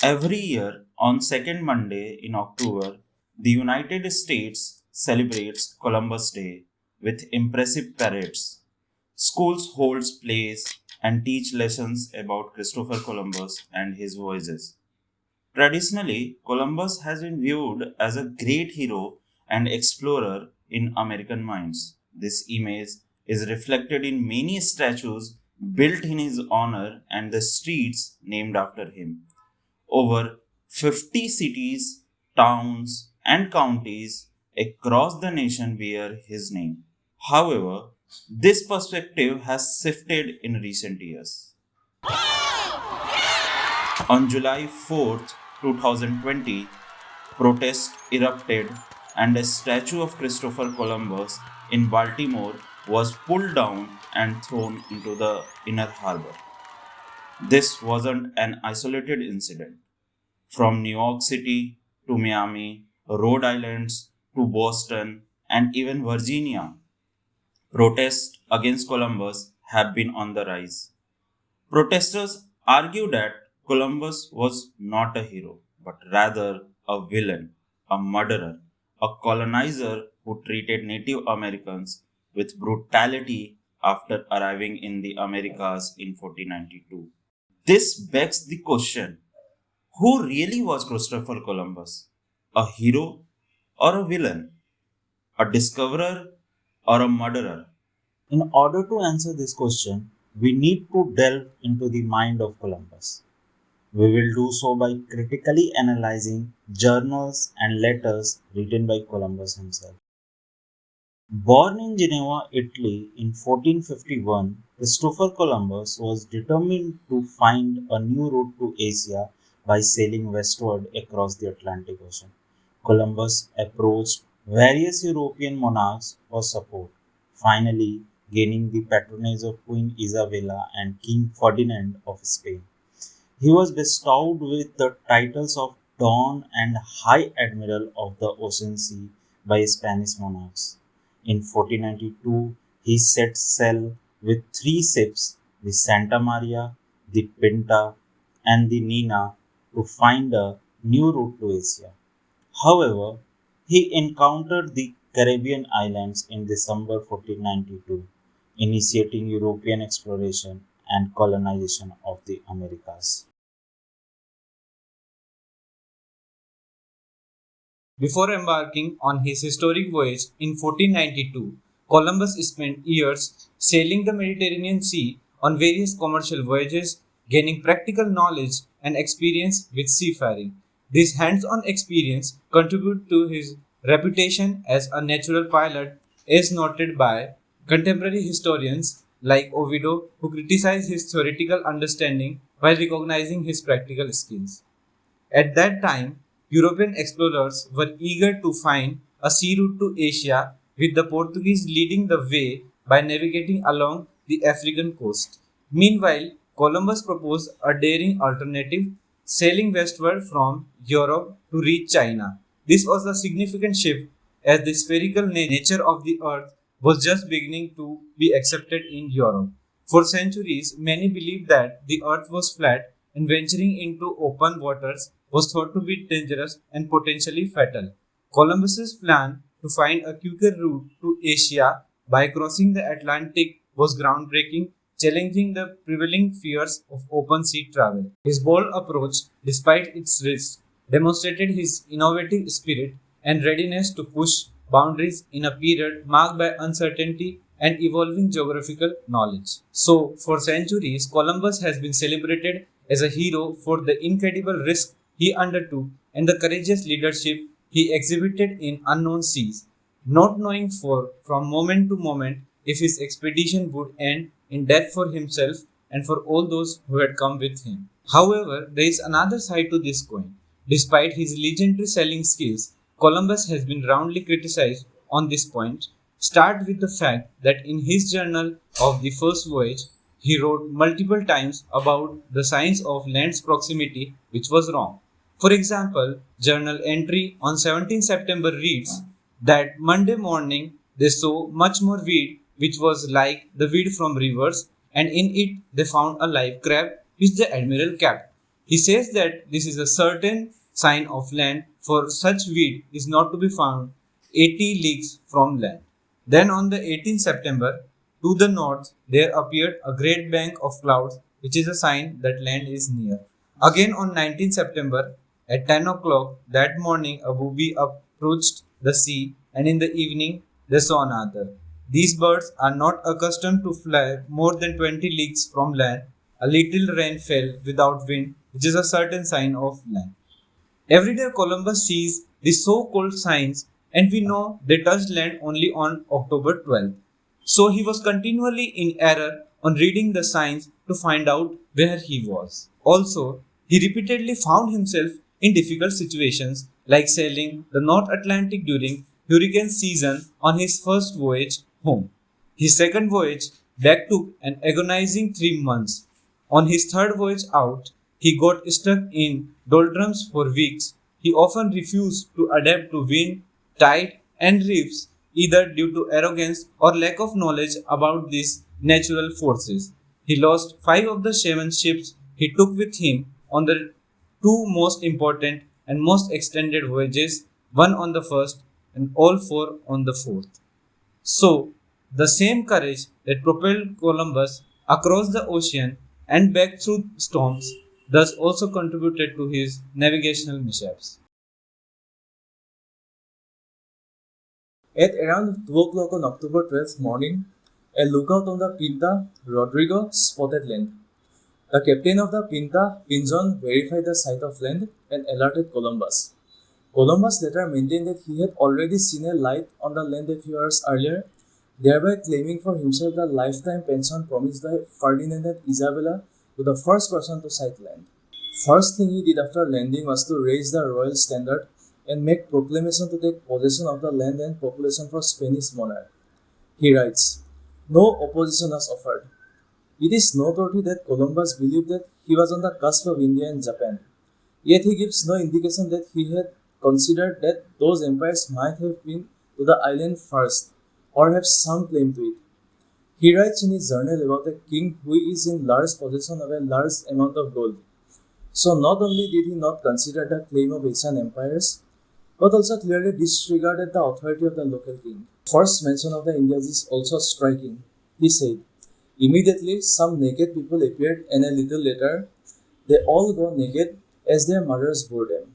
Every year, on second Monday in October, the United States celebrates Columbus Day with impressive parades. Schools hold plays and teach lessons about Christopher Columbus and his voyages. Traditionally, Columbus has been viewed as a great hero and explorer in American minds. This image is reflected in many statues built in his honor and the streets named after him. Over 50 cities, towns, and counties across the nation bear his name. However, this perspective has shifted in recent years. On July 4th, 2020, protests erupted and a statue of Christopher Columbus in Baltimore was pulled down and thrown into the inner harbor. This wasn't an isolated incident. From New York City to Miami, Rhode Islands to Boston, and even Virginia, protests against Columbus have been on the rise. Protesters argue that Columbus was not a hero, but rather a villain, a murderer, a colonizer who treated Native Americans with brutality after arriving in the Americas in 1492. This begs the question, who really was Christopher Columbus? A hero or a villain? A discoverer or a murderer? In order to answer this question, we need to delve into the mind of Columbus. We will do so by critically analyzing journals and letters written by Columbus himself. Born in Geneva, Italy in 1451, Christopher Columbus was determined to find a new route to Asia by sailing westward across the Atlantic Ocean. Columbus approached various European monarchs for support, finally gaining the patronage of Queen Isabella and King Ferdinand of Spain. He was bestowed with the titles of Don and High Admiral of the Ocean Sea by Spanish monarchs. In 1492, he set sail with three ships, the Santa Maria, the Pinta, and the Nina, to find a new route to Asia. However, he encountered the Caribbean islands in December 1492, initiating European exploration and colonization of the Americas. Before embarking on his historic voyage in 1492, Columbus spent years sailing the Mediterranean Sea on various commercial voyages, gaining practical knowledge and experience with seafaring. This hands-on experience contributed to his reputation as a natural pilot, as noted by contemporary historians like Ovido, who criticize his theoretical understanding while recognizing his practical skills. At that time, European explorers were eager to find a sea route to Asia, with the Portuguese leading the way by navigating along the African coast. Meanwhile, Columbus proposed a daring alternative, sailing westward from Europe to reach China. This was a significant shift as the spherical nature of the earth was just beginning to be accepted in Europe. For centuries, many believed that the earth was flat and venturing into open waters was thought to be dangerous and potentially fatal. Columbus's plan to find a quicker route to Asia by crossing the Atlantic was groundbreaking, challenging the prevailing fears of open sea travel. His bold approach, despite its risks, demonstrated his innovative spirit and readiness to push boundaries in a period marked by uncertainty and evolving geographical knowledge. So, for centuries, Columbus has been celebrated as a hero for the incredible risk he undertook and the courageous leadership he exhibited in unknown seas, not knowing from moment to moment if his expedition would end in death for himself and for all those who had come with him. However, there is another side to this coin. Despite his legendary sailing skills, Columbus has been roundly criticized on this point. Start with the fact that in his journal of the first voyage, he wrote multiple times about the signs of land's proximity, which was wrong. For example, journal entry on 17 September reads that Monday morning they saw much more weed, which was like the weed from rivers, and in it they found a live crab which the admiral kept. He says that this is a certain sign of land, for such weed is not to be found 80 leagues from land. Then on the 18th September, to the north there appeared a great bank of clouds, which is a sign that land is near. Again on 19th September, at 10 o'clock that morning, a booby approached the sea, and in the evening they saw another. These birds are not accustomed to fly more than 20 leagues from land. A little rain fell without wind, which is a certain sign of land. Every day Columbus sees these so-called signs, and we know they touched land only on October 12th. So he was continually in error on reading the signs to find out where he was. Also, he repeatedly found himself in difficult situations like sailing the North Atlantic during hurricane season on his first voyage home. His second voyage back took an agonizing 3 months. On his third voyage out, he got stuck in doldrums for weeks. He often refused to adapt to wind, tide, and reefs, either due to arrogance or lack of knowledge about these natural forces. He lost 5 of the 7 ships he took with him on the two most important and most extended voyages, one on the first and all four on the fourth. So, the same courage that propelled Columbus across the ocean and back through storms thus also contributed to his navigational mishaps. At around 2 o'clock on October 12th morning, a lookout on the Pinta, Rodrigo, spotted land. The captain of the Pinta, Pinzon, verified the sight of land and alerted Columbus. Columbus later maintained that he had already seen a light on the land a few hours earlier, thereby claiming for himself the lifetime pension promised by Ferdinand and Isabella to the first person to sight land. First thing he did after landing was to raise the royal standard and make proclamation to take possession of the land and population for Spanish monarch. He writes, "No opposition was offered." It is noteworthy that Columbus believed that he was on the cusp of India and Japan, yet he gives no indication that he had considered that those empires might have been to the island first or have some claim to it. He writes in his journal about a king who is in large possession of a large amount of gold. So not only did he not consider the claim of Asian empires, but also clearly disregarded the authority of the local king. First mention of the Indians is also striking. He said, "Immediately some naked people appeared, and a little later they all go naked as their mothers bore them."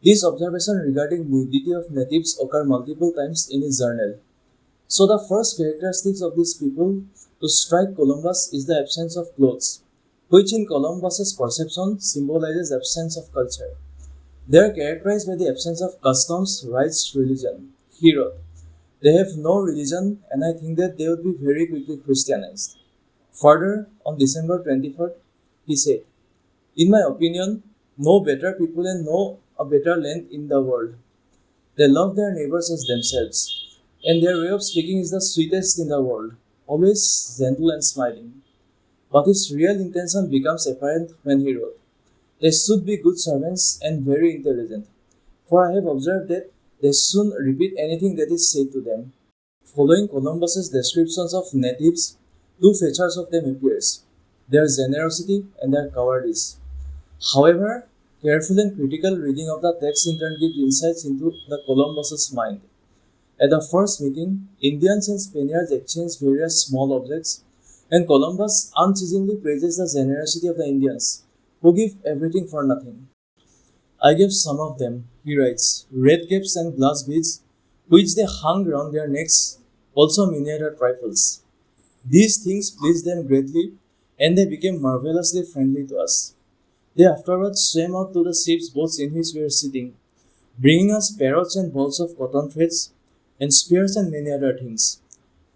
This observation regarding nudity of natives occur multiple times in his journal. So the first characteristics of these people to strike Columbus is the absence of clothes, which in Columbus's perception symbolizes absence of culture. They are characterized by the absence of customs, rites, religion. He wrote, "They have no religion, and I think that they would be very quickly Christianized." Further, on December 24th, he said, "In my opinion, no better people and no a better land in the world. They love their neighbors as themselves, and their way of speaking is the sweetest in the world, always gentle and smiling." But his real intention becomes apparent when he wrote, "They should be good servants and very intelligent, for I have observed that they soon repeat anything that is said to them." Following Columbus's descriptions of natives, two features of them appears, their generosity and their cowardice. However, careful and critical reading of the text in turn gives insights into the Columbus's mind. At the first meeting, Indians and Spaniards exchange various small objects, and Columbus unceasingly praises the generosity of the Indians, who give everything for nothing. "I gave some of them," he writes, "red capes and glass beads, which they hung round their necks, also miniature trifles. These things pleased them greatly, and they became marvelously friendly to us. They afterwards swam out to the ships boats in which we were sitting, bringing us parrots and balls of cotton threads, and spears and many other things,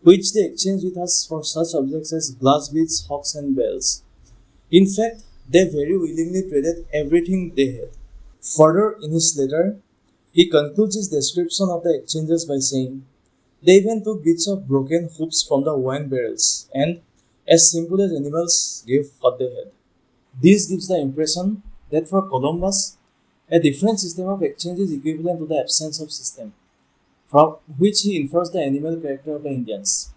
which they exchanged with us for such objects as glass beads, hawks, and bells. In fact, they very willingly traded everything they had." Further, in his letter, he concludes his description of the exchanges by saying, "They even took bits of broken hoops from the wine barrels, and, as simple as animals, gave what they had." This gives the impression that for Columbus, a different system of exchange is equivalent to the absence of system, from which he infers the animal character of the Indians.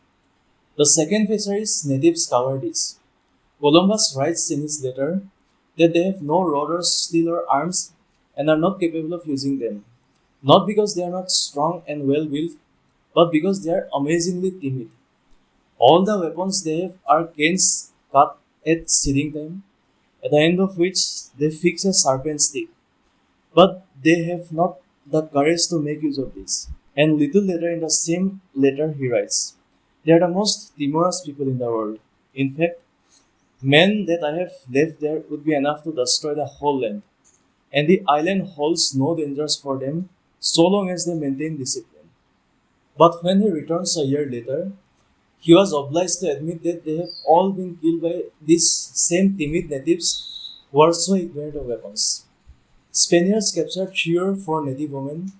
The second feature is natives' cowardice. Columbus writes in his letter, that they have no rudder, steel, or arms and are not capable of using them. Not because they are not strong and well built, but because they are amazingly timid. All the weapons they have are canes cut at seeding time, at the end of which they fix a serpent stick. But they have not the courage to make use of this. And little later in the same letter he writes, they are the most timorous people in the world. In fact, men that I have left there would be enough to destroy the whole land. And the island holds no dangers for them so long as they maintain discipline. But when he returns a year later, he was obliged to admit that they have all been killed by these same timid natives who are so ignorant of weapons. Spaniards captured 3 or 4 native women,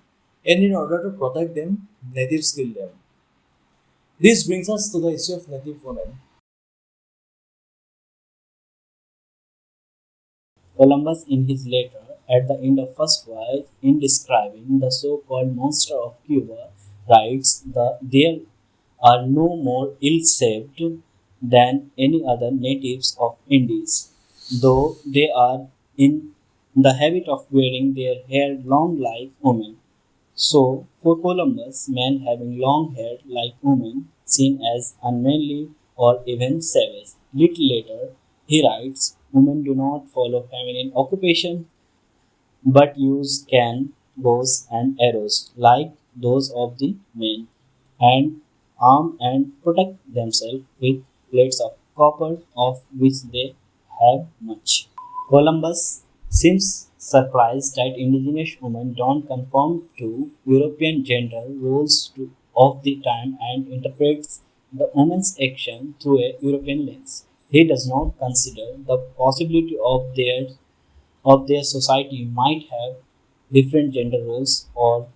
and in order to protect them, natives killed them. This brings us to the issue of native women. Columbus, in his letter at the end of first voyage, in describing the so-called monster of Cuba, writes that there are no more ill-shaped than any other natives of Indies, though they are in the habit of wearing their hair long like women. So, for Columbus, men having long hair like women seen as unmanly or even savage. Little later, he writes, women do not follow feminine occupation but use can, bows, and arrows like those of the men, and arm and protect themselves with plates of copper, of which they have much. Columbus seems surprised that indigenous women don't conform to European gender roles of the time and interprets the woman's action through a European lens. He does not consider the possibility of their society might have different gender roles or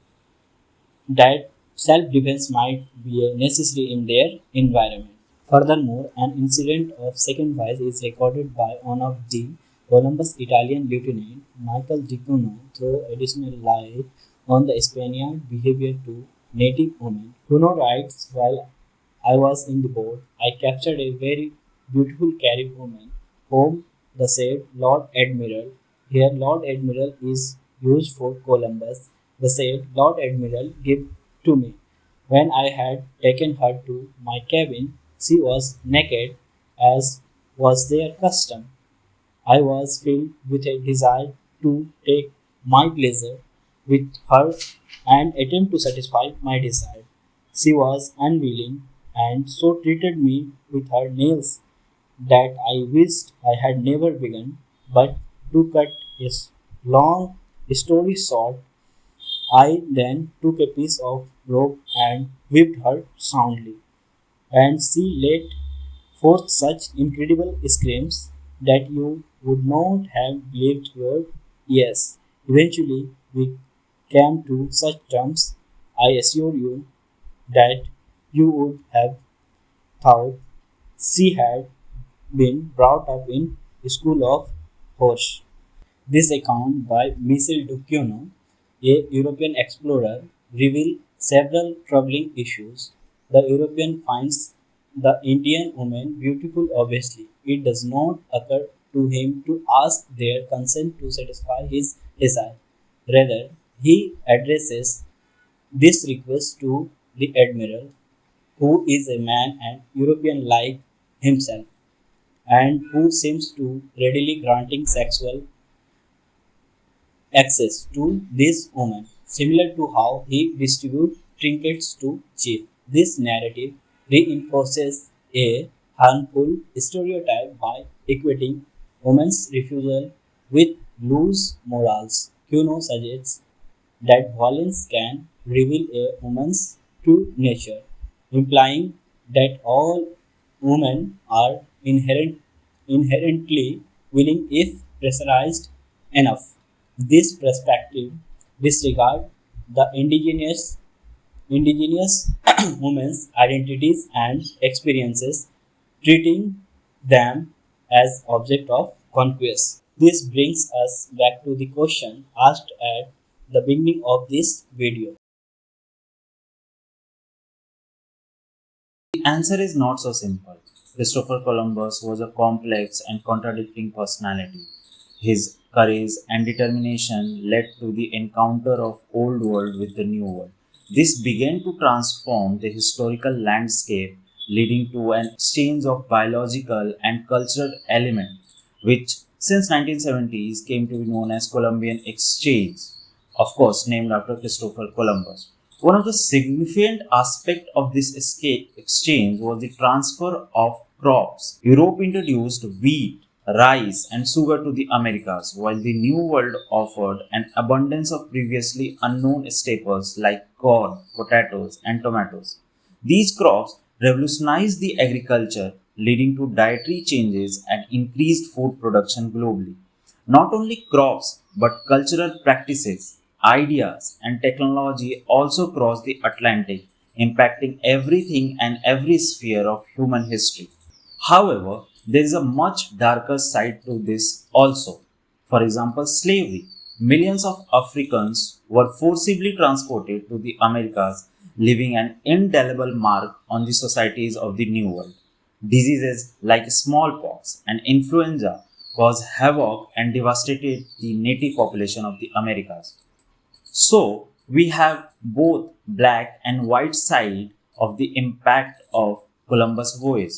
that self-defense might be a necessary in their environment. Furthermore, an incident of second voyage is recorded by one of the Columbus Italian lieutenant Michael Dicuno through additional light on the Spaniard behavior to native women. Cuno writes, while I was in the boat, I captured a very beautiful Carib woman, whom the said Lord Admiral. Here, Lord Admiral is used for Columbus. The said Lord Admiral gave to me. When I had taken her to my cabin, she was naked, as was their custom. I was filled with a desire to take my pleasure with her and attempt to satisfy my desire. She was unwilling and so treated me with her nails that I wished I had never begun. But to cut a long story short, I then took a piece of rope and whipped her soundly, and she let forth such incredible screams that you would not have believed your ears. Eventually, we came to such terms, I assure you, that you would have thought she had been brought up in a school of horse. This account by Michel Duquesne, a European explorer, reveals several troubling issues. The European finds the Indian woman beautiful obviously. It does not occur to him to ask their consent to satisfy his desire. Rather, he addresses this request to the admiral, who is a man and European like himself, and who seems to readily granting sexual access to this woman, similar to how he distributes trinkets to chief. This narrative reinforces a harmful stereotype by equating women's refusal with loose morals. Kuno suggests that violence can reveal a woman's true nature, implying that all women are inherently willing if pressurized enough. This perspective disregards the indigenous women's identities and experiences, treating them as object of conquest. This brings us back to the question asked at the beginning of this video. The answer is not so simple. Christopher Columbus was a complex and contradicting personality. His courage and determination led to the encounter of old world with the new world. This began to transform the historical landscape, leading to an exchange of biological and cultural elements, which since 1970s came to be known as Columbian Exchange, of course named after Christopher Columbus. One of the significant aspects of this exchange was the transfer of crops. Europe introduced wheat, rice, and sugar to the Americas, while the New World offered an abundance of previously unknown staples like corn, potatoes, and tomatoes. These crops revolutionized the agriculture, leading to dietary changes and increased food production globally. Not only crops, but cultural practices, ideas, and technology also crossed the Atlantic, impacting everything and every sphere of human history. However, there is a much darker side to this also. For example, slavery. Millions of Africans were forcibly transported to the Americas, leaving an indelible mark on the societies of the New World. Diseases like smallpox and influenza caused havoc and devastated the native population of the Americas. So we have both black and white side of the impact of Columbus voyage.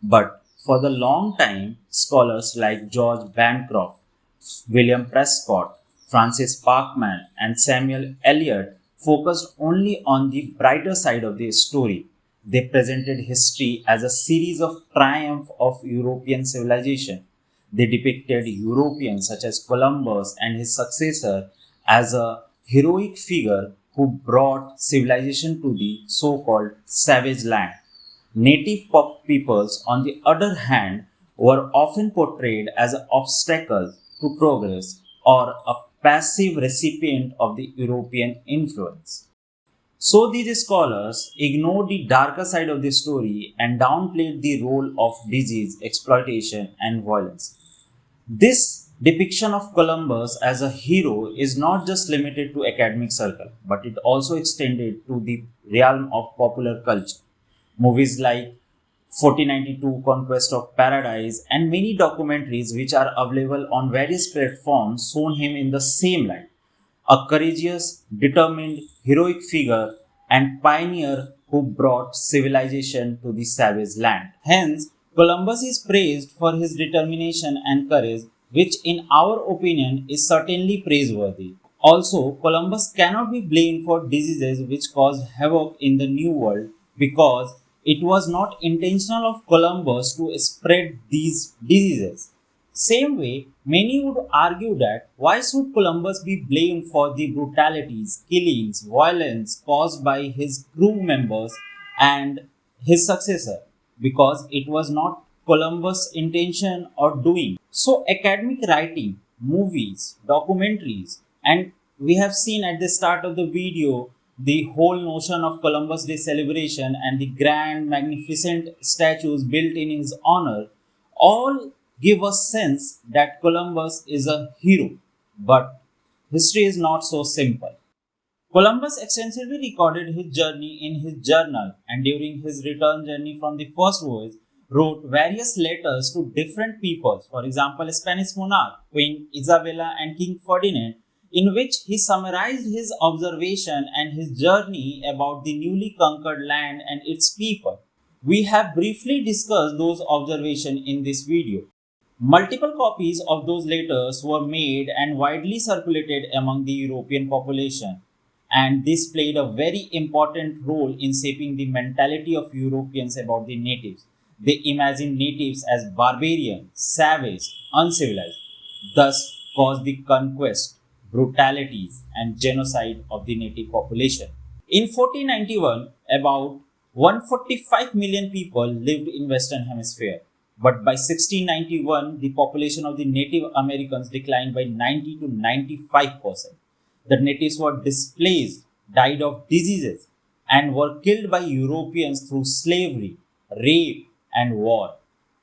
But for the long time, scholars like George Bancroft, William Prescott, Francis Parkman, and Samuel Eliot focused only on the brighter side of the story. They presented history as a series of triumph of European civilization. They depicted Europeans such as Columbus and his successor as a heroic figure who brought civilization to the so-called savage land. Native peoples, on the other hand, were often portrayed as an obstacle to progress or a passive recipient of the European influence. So these scholars ignored the darker side of the story and downplayed the role of disease, exploitation, and violence. This depiction of Columbus as a hero is not just limited to academic circle, but it also extended to the realm of popular culture. Movies like 1492 Conquest of Paradise and many documentaries which are available on various platforms shown him in the same light, a courageous, determined, heroic figure and pioneer who brought civilization to the savage land. Hence, Columbus is praised for his determination and courage, which in our opinion is certainly praiseworthy. Also, Columbus cannot be blamed for diseases which caused havoc in the New World because it was not intentional of Columbus to spread these diseases. Same way, many would argue that why should Columbus be blamed for the brutalities, killings, violence caused by his crew members and his successor? Because it was not Columbus' intention or doing. So, academic writing, movies, documentaries, and we have seen at the start of the video the whole notion of Columbus Day celebration and the grand, magnificent statues built in his honor all give a sense that Columbus is a hero. But history is not so simple. Columbus extensively recorded his journey in his journal and during his return journey from the first voyage wrote various letters to different peoples, for example, Spanish monarch, Queen Isabella and King Ferdinand, in which he summarized his observation and his journey about the newly conquered land and its people. We have briefly discussed those observations in this video. Multiple copies of those letters were made and widely circulated among the European population, and this played a very important role in shaping the mentality of Europeans about the natives. They imagined natives as barbarian, savage, uncivilized, thus caused the conquest, brutalities, and genocide of the native population. In 1491, about 145 million people lived in Western Hemisphere, but by 1691, the population of the Native Americans declined by 90 to 95%. The natives were displaced, died of diseases, and were killed by Europeans through slavery, rape, and war.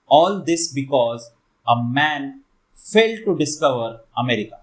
All this because a man failed to discover America.